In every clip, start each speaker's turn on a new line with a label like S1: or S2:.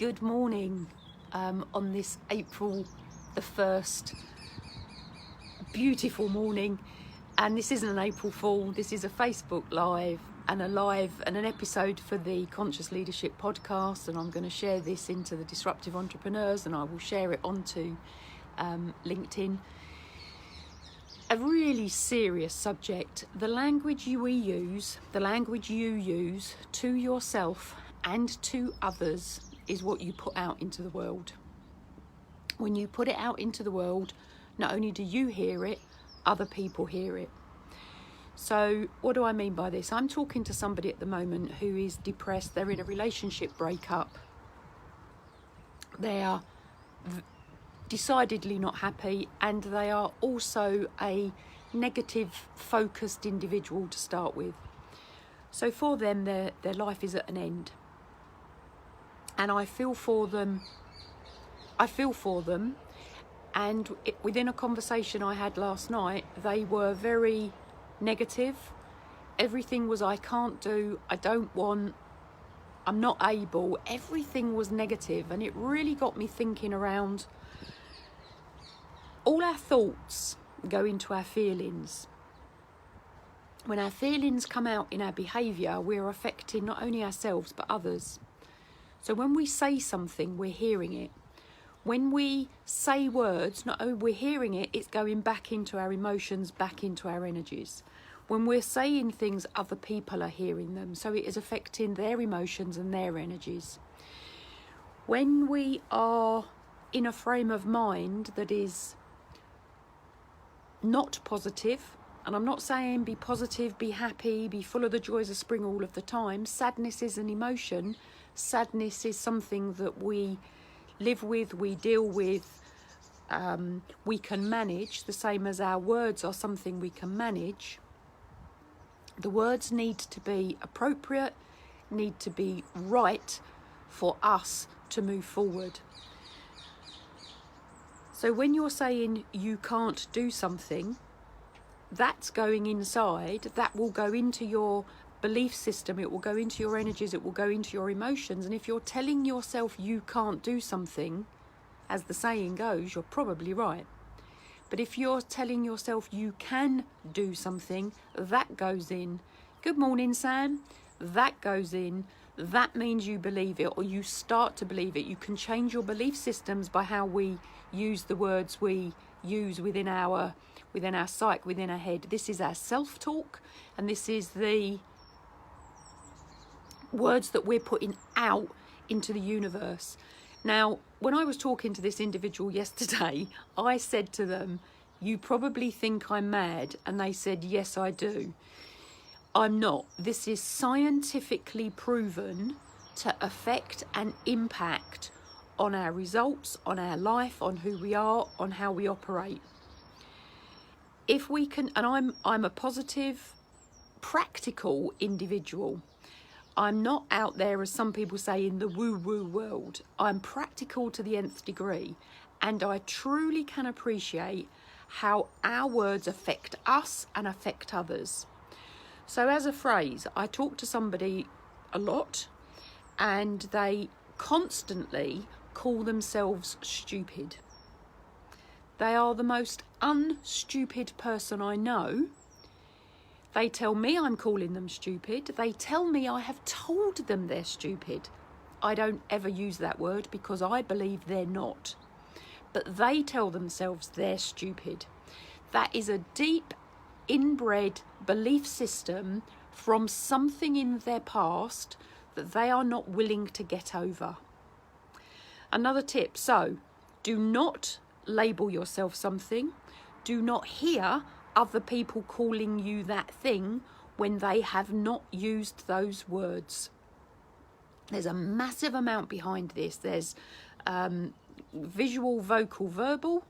S1: Good morning on this April the 1st. Beautiful morning. And this isn't an April Fool, this is a Facebook Live and an episode for the Conscious Leadership podcast. And I'm going to share this into the Disruptive Entrepreneurs, and I will share it onto LinkedIn. A really serious subject. The language you use to yourself and to others is what you put out into the world. When you put it out into the world, not only do you hear it, other people hear it. So what do I mean by this? I'm talking to somebody at the moment who is depressed. They're in a relationship breakup. They are decidedly not happy, and they are also a negative focused individual to start with. So for them, their life is at an end. And I feel for them. And within a conversation I had last night, they were very negative. Everything was, I can't do, I don't want, I'm not able. Everything was negative, and it really got me thinking around all our thoughts go into our feelings. When our feelings come out in our behaviour, we're affecting not only ourselves but others. So when we say something, we're hearing it. When we say words, not only we're hearing it, it's going back into our emotions, back into our energies. When we're saying things, other people are hearing them. So it is affecting their emotions and their energies. When we are in a frame of mind that is not positive, and I'm not saying be positive, be happy, be full of the joys of spring all of the time. Sadness is an emotion. Sadness is something that we live with, we deal with, we can manage, the same as our words are something we can manage. The words need to be appropriate, need to be right for us to move forward. So when you're saying you can't do something, that's going inside, that will go into your belief system, it will go into your energies, it will go into your emotions. And if you're telling yourself you can't do something, as the saying goes, you're probably right. But if you're telling yourself you can do something, that goes in. Good morning, Sam. That goes in. That means you believe it, or you start to believe it. You can change your belief systems by how we use the words we use within our psyche, within our head. This is our self-talk, and this is the words that we're putting out into the universe. Now, when I was talking to this individual yesterday, I said to them, you probably think I'm mad. And they said, yes, I do. I'm not. This is scientifically proven to affect and impact on our results, on our life, on who we are, on how we operate. If we can, and I'm a positive, practical individual. I'm not out there, as some people say, in the woo-woo world. I'm practical to the nth degree, and I truly can appreciate how our words affect us and affect others. So as a phrase, I talk to somebody a lot, and they constantly call themselves stupid. They are the most unstupid person I know. They tell me I'm calling them stupid. They tell me I have told them they're stupid. I don't ever use that word because I believe they're not. But they tell themselves they're stupid. That is a deep, inbred belief system from something in their past that they are not willing to get over. Another tip, so do not label yourself something. Do not hear other people calling you that thing when they have not used those words. There's a massive amount behind this. There's visual, vocal, verbal,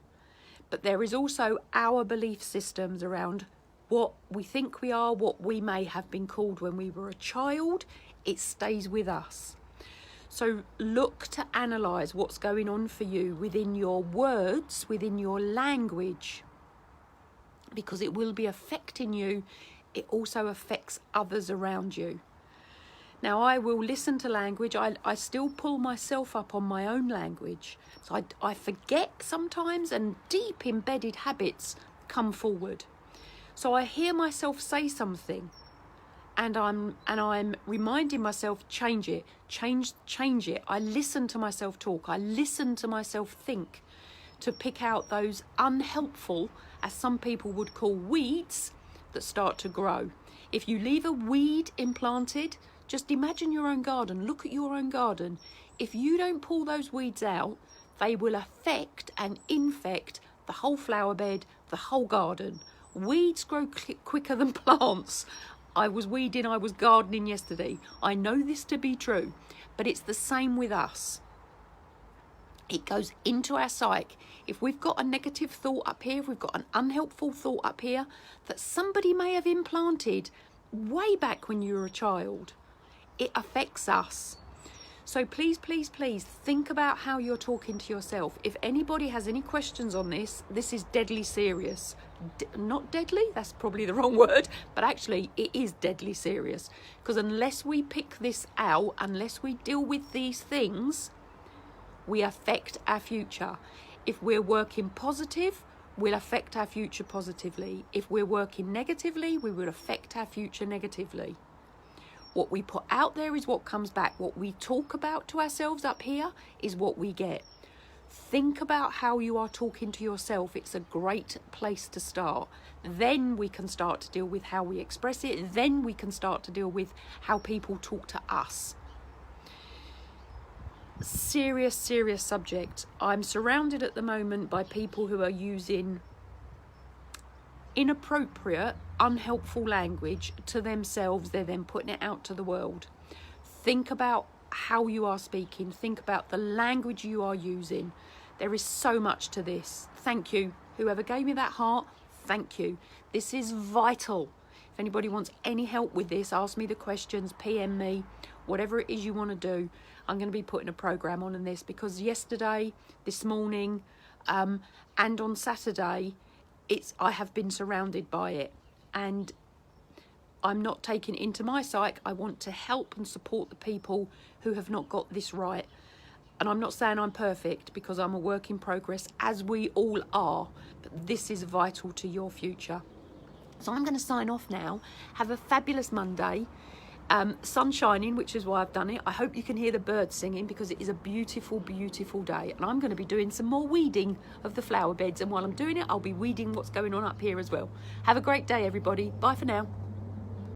S1: but there is also our belief systems around what we think we are, what we may have been called when we were a child. It stays with us. So look to analyse what's going on for you within your words, within your language, because it will be affecting you. It also affects others around you. Now, I will listen to language. I still pull myself up on my own language. So I forget sometimes, and deep embedded habits come forward. So I hear myself say something, and I'm reminding myself, change it. I listen to myself talk. I listen to myself think, to pick out those unhelpful, as some people would call, weeds that start to grow. If you leave a weed implanted, just imagine your own garden. Look at your own garden. If you don't pull those weeds out, they will affect and infect the whole flower bed, the whole garden. Weeds grow quicker than plants. I was weeding, I was gardening yesterday. I know this to be true, but it's the same with us. It goes into our psyche. If we've got a negative thought up here, if we've got an unhelpful thought up here that somebody may have implanted way back when you were a child, it affects us. So please, please, please think about how you're talking to yourself. If anybody has any questions on this, this is deadly serious. Not deadly, that's probably the wrong word, but actually it is deadly serious. Because unless we pick this out, unless we deal with these things, we affect our future. If we're working positive, we'll affect our future positively. If we're working negatively, we will affect our future negatively. What we put out there is what comes back. What we talk about to ourselves up here is what we get. Think about how you are talking to yourself. It's a great place to start. Then we can start to deal with how we express it. Then we can start to deal with how people talk to us. Serious subject. I'm surrounded at the moment by people who are using inappropriate, unhelpful language to themselves. They're then putting it out to the world. Think about how you are speaking. Think about the language you are using. There is so much to this. Thank you. Whoever gave me that heart, thank you. This is vital. If anybody wants any help with this, ask me the questions, PM me, whatever it is you want to do. I'm going to be putting a program on in this, because yesterday, this morning, and on Saturday, I have been surrounded by it, and I'm not taking it into my psyche. I want to help and support the people who have not got this right. And I'm not saying I'm perfect, because I'm a work in progress, as we all are, but this is vital to your future. So I'm going to sign off now. Have a fabulous Monday. Sun shining, which is why I've done it. I hope you can hear the birds singing, because it is a beautiful, beautiful day. And I'm going to be doing some more weeding of the flower beds. And while I'm doing it, I'll be weeding what's going on up here as well. Have a great day, everybody. Bye for now.